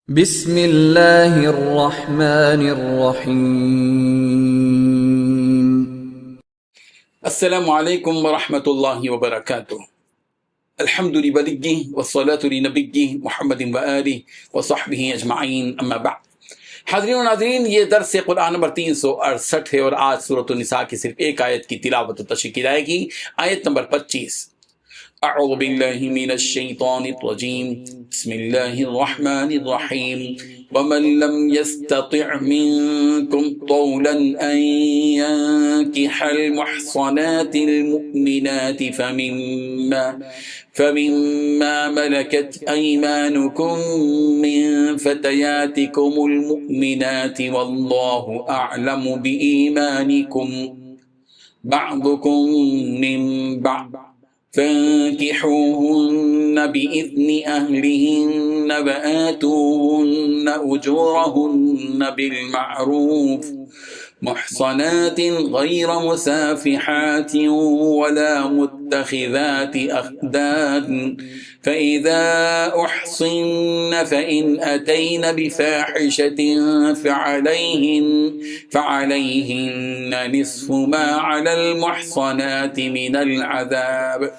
بسم اللہ الرحمن الرحیم۔ السلام علیکم ورحمۃ اللہ وبرکاتہ۔ الحمد للہ والصلاة لنبی محمد وآلہ وصحبہ اجمعین، اما بعد۔ حاضرین و ناظرین، یہ درس قرآن نمبر 368 ہے اور آج سورۃ النساء کی صرف ایک آیت کی تلاوت و تشریح کی جائے گی، آیت نمبر 25۔ اعوذ باللہ من الشیطان الرجیم، بسم اللہ الرحمن الرحیم۔ ومن لم يستطع منكم طولا أن ينكح المحصنات المؤمنات فمما ملكت أيمانكم من فتياتكم المؤمنات والله أعلم بإيمانكم بعضكم من بعض فانكحوهن بإذن أهلهن وآتوهن أجورهن بالمعروف محصنات غير مسافحات ولا متخذات أخدان فإذا أحصن فإن أتين بفاحشة فعليهن نصف ما على المحصنات من العذاب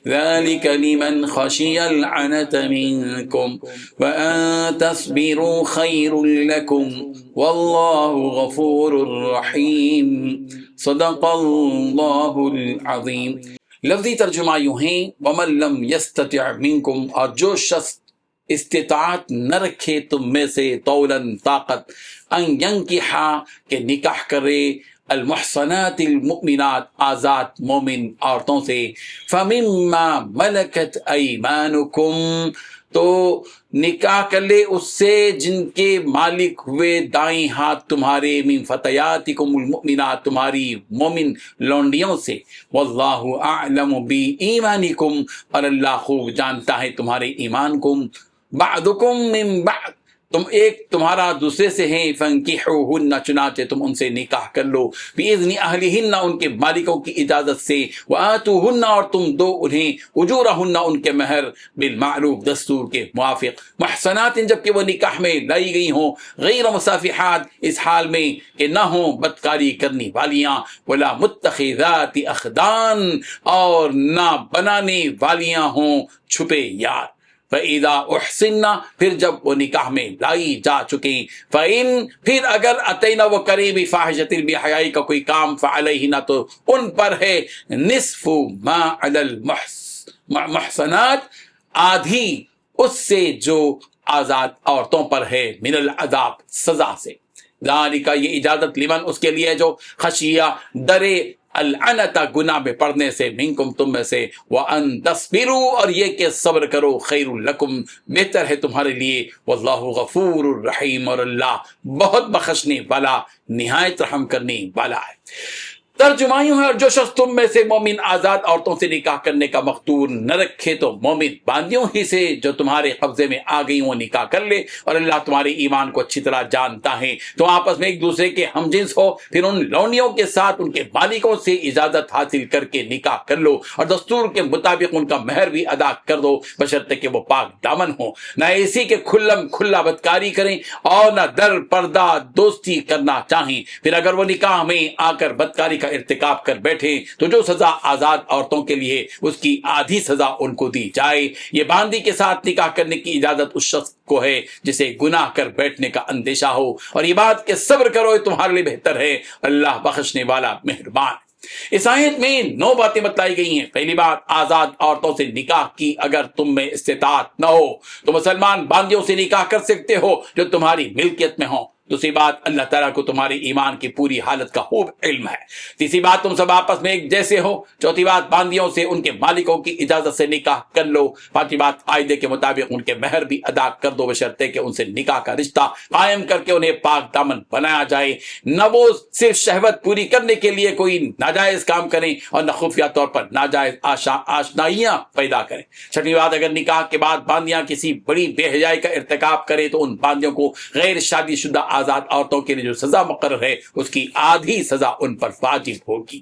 ذلك لمن خشي العنة منكم وأن تصبروا خير لكم والله غفور رحیم۔ صدق اللہ العظیم۔ لفظی ترجمہ یوں ہیں، وَمَن لَّمْ يَسْتَطِعْ مِنكُمْ، اور جو شخص استطاعت نہ رکھے تم میں سے، طولاً طاقت، ان ينكح کہ نکاح کرے، المحصنات المؤمنات آزاد مومن عورتوں سے، فَمِمَّا مَلَكَتْ أَيْمَانُكُمْ تو نکاح کر لے اس سے جن کے مالک ہوئے دائیں ہاتھ تمہارے، من فتیاتکم المؤمنات تمہاری مومن لونڈیوں سے، واللہ اعلم بایمانکم اور اللہ خوب جانتا ہے تمہارے ایمان کو، بعضکم من بعض تم ایک تمہارا دوسرے سے ہیں، فانکحوہن چنانچہ تم ان سے نکاح کر لو، باذن اہلہن ان کے مالکوں کی اجازت سے، وآتوہن اور تم دو انہیں، اجورہن ان کے مہر، بالمعروف دستور کے موافق، محصنات جبکہ وہ نکاح میں لائی گئی ہوں، غیر مسافحات اس حال میں کہ نہ ہوں بدکاری کرنے والیاں، ولا متخذات اخدان اور نہ بنانے والیاں ہوں چھپے یار، فَإِذَا أُحْصِنَّ پھر جب وہ نکاح میں لائی جا چکیں، فَإِن پھر اگر اتینا وہ کریں بفاحشۃ بے حیائی کا کوئی کام، فعلیہن تو ان پر ہے، نصف ما علی المحصنات آدھی اس سے جو آزاد عورتوں پر ہے، من العذاب سزا سے، ذالک یہ اجازت لمن اس کے لیے جو خشیہ ڈرے، العنت گناہ میں پڑنے سے، منکم تم میں سے، وان تصبروا اور یہ کہ صبر کرو، خیر لکم بہتر ہے تمہارے لیے، واللہ غفور الرحیم اور اللہ بہت بخشنے والا نہایت رحم کرنے والا ہے۔ ترجمہ یوں ہے، اور جو شخص تم میں سے مومن آزاد عورتوں سے نکاح کرنے کا مقدور نہ رکھے تو مومن باندیوں ہی سے جو تمہارے قبضے میں آ گئی وہ نکاح کر لے، اور اللہ تمہارے ایمان کو اچھی طرح جانتا ہے، تو آپس میں ایک دوسرے کے ہم جنس ہو، پھر ان لونڈیوں کے ساتھ ان کے مالکوں سے اجازت حاصل کر کے نکاح کر لو، اور دستور کے مطابق ان کا مہر بھی ادا کر دو، بشرطے کہ وہ پاک دامن ہو، نہ ایسی کہ کھلا بدکاری کریں اور نہ در پردہ دوستی کرنا چاہیں، پھر اگر وہ نکاح میں آ کر بدکاری کا ارتکاب کر بیٹھے تو جو سزا آزاد عورتوں کے لیے اس کی آدھی سزا ان کو دی جائے۔ یہ باندی کے ساتھ نکاح کرنے کی اجازت اس شخص کو ہے جسے گناہ کر بیٹھنے کا اندیشہ ہو، اور یہ بات کہ صبر کرو یہ تمہارے لیے بہتر ہے، اللہ بخشنے والا مہربان۔ اس آیت میں 9 باتیں بتلائی گئی ہیں۔ پہلی بات، آزاد عورتوں سے نکاح کی اگر تم میں استطاعت نہ ہو تو مسلمان باندیوں سے نکاح کر سکتے ہو جو تمہاری ملکیت میں ہوں۔ دوسری بات، اللہ تعالیٰ کو تمہارے ایمان کی پوری حالت کا خوب علم ہے۔ تیسری بات، تم سب آپس میں ایک جیسے ہو۔ چوتھی بات، باندیوں سے ان کے مالکوں کی اجازت سے نکاح کر لو۔ پانچویں بات، قاعدے کے مطابق ان کے مہر بھی ادا کر دو، بشرطے کہ ان سے نکاح کا رشتہ قائم کر کے انہیں پاک دامن بنایا جائے، نہ وہ صرف شہوت پوری کرنے کے لیے کوئی ناجائز کام کریں اور نہ خفیہ طور پر ناجائز آشنائیاں پیدا کریں۔ چھٹویں بات، اگر نکاح کے بعد باندیاں کسی بڑی بے حیائی کا ارتکاب کرے تو ان باندیوں کو غیر شادی شدہ آزاد عورتوں کے لیے جو سزا مقرر ہے اس کی آدھی سزا ان پر واجب ہوگی۔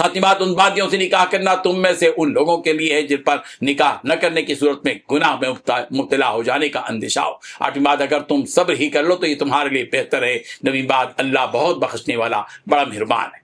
ساتویں بات، ان باندیوں سے نکاح کرنا تم میں سے ان لوگوں کے لیے ہے جن پر نکاح نہ کرنے کی صورت میں گناہ میں مبتلا ہو جانے کا اندیشہ ہو۔ آٹھویں بات، اگر تم صبر ہی کر لو تو یہ تمہارے لیے بہتر ہے۔ نویں بات، اللہ بہت بخشنے والا بڑا مہربان ہے۔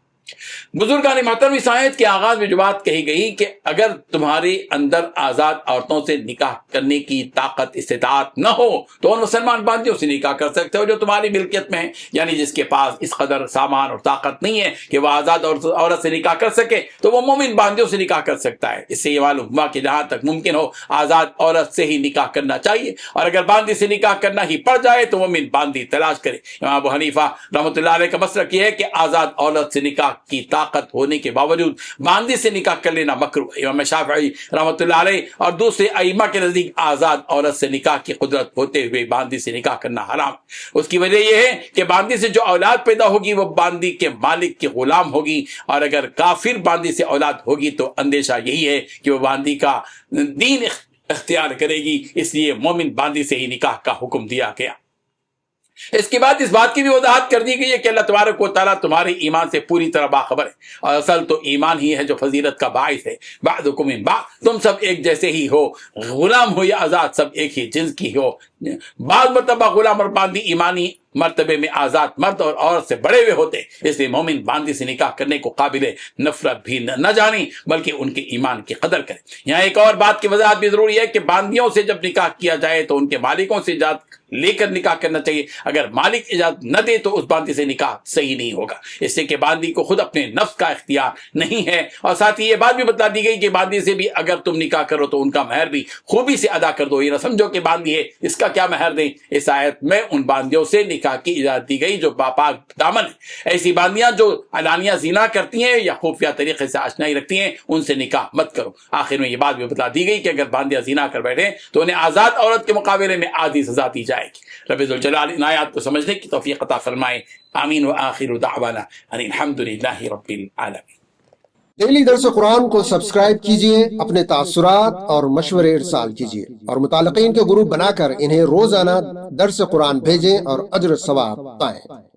بزرگان محترم، اس آیت کے آغاز میں جو بات کہی گئی کہ اگر تمہارے اندر آزاد عورتوں سے نکاح کرنے کی طاقت استطاعت نہ ہو تو ان مسلمان باندیوں سے نکاح کر سکتے ہو جو تمہاری ملکیت میں ہیں، یعنی جس کے پاس اس قدر سامان اور طاقت نہیں ہے کہ وہ آزاد عورت سے نکاح کر سکے تو وہ مومن باندیوں سے نکاح کر سکتا ہے۔ اس سے یہ معلوم ہوا کہ جہاں تک ممکن ہو آزاد عورت سے ہی نکاح کرنا چاہیے، اور اگر باندی سے نکاح کرنا ہی پڑ جائے تو مومن باندی تلاش کرے۔ امام ابو حنیفہ رحمۃ اللہ علیہ کا مسلک یہ ہے کہ آزاد عورت سے نکاح کی طاقت ہونے کے باوجود باندی سے نکاح کر لینا مکروہ ہے۔ امام شافعی رحمۃ اللہ علیہ اور دوسرے ائمہ کے نزدیک آزاد عورت سے نکاح کی قدرت ہوتے ہوئے باندی سے نکاح کرنا حرام۔ اس کی وجہ یہ ہے کہ باندی سے جو اولاد پیدا ہوگی وہ باندی کے مالک کے غلام ہوگی، اور اگر کافر باندی سے اولاد ہوگی تو اندیشہ یہی ہے کہ وہ باندی کا دین اختیار کرے گی، اس لیے مومن باندی سے ہی نکاح کا حکم دیا گیا۔ اس کے بعد اس بات کی بھی وضاحت کر دی گئی ہے کہ اللہ تبارک و تعالیٰ تمہارے ایمان سے پوری طرح باخبر ہے، اور اصل تو ایمان ہی ہے جو فضیلت کا باعث ہے۔ بعضکم من بعض، تم سب ایک جیسے ہی ہو، غلام ہو یا آزاد سب ایک ہی جنس کی ہو۔ بعض مرتبہ غلام اور باندی ایمانی مرتبے میں آزاد مرد اور عورت سے بڑے ہوئے ہوتے، اس لیے مومن باندی سے نکاح کرنے کو قابل نفرت بھی نہ جانیں بلکہ ان کے ایمان کی قدر کریں۔ یہاں ایک اور بات کی وضاحت بھی ضروری ہے کہ باندیوں سے جب نکاح کیا جائے تو ان کے مالکوں سے اجازت لے کر نکاح کرنا چاہیے۔ اگر مالک اجازت نہ دے تو اس باندی سے نکاح صحیح نہیں ہوگا، اس سے کہ باندی کو خود اپنے نفس کا اختیار نہیں ہے۔ اور ساتھ ہی یہ بات بھی بتا دی گئی کہ باندی سے بھی اگر تم نکاح کرو تو ان کا مہر بھی خوبی سے ادا کر دو، یہ نہ سمجھو کہ باندی ہے اس کا کیا مہر دیں۔ اس آیت میں ان باندیوں سے نکاح کی اجازت دی گئی جو باپاک دامن ہے۔ ایسی باندیاں جو علانیہ زنا کرتی ہیں یا خفیہ طریقے سے آشنائی رکھتی ہیں ان سے نکاح مت کرو۔ آخر میں یہ بات بھی بتا دی گئی کہ اگر باندیاں زنا کر بیٹھیں تو انہیں آزاد عورت کے مقابلے میں آدھی سزا دی جائے گی۔ رب ذوالجلال ان آیات کو سمجھنے کی توفیق عطا فرمائے۔ آمین وآخر دعوانا ان الحمدللہ رب العالمین۔ ڈیلی درس قرآن کو سبسکرائب کیجئے، اپنے تاثرات اور مشورے ارسال کیجئے، اور متعلقین کے گروپ بنا کر انہیں روزانہ درس قرآن بھیجیں اور اجر ثواب پائیں۔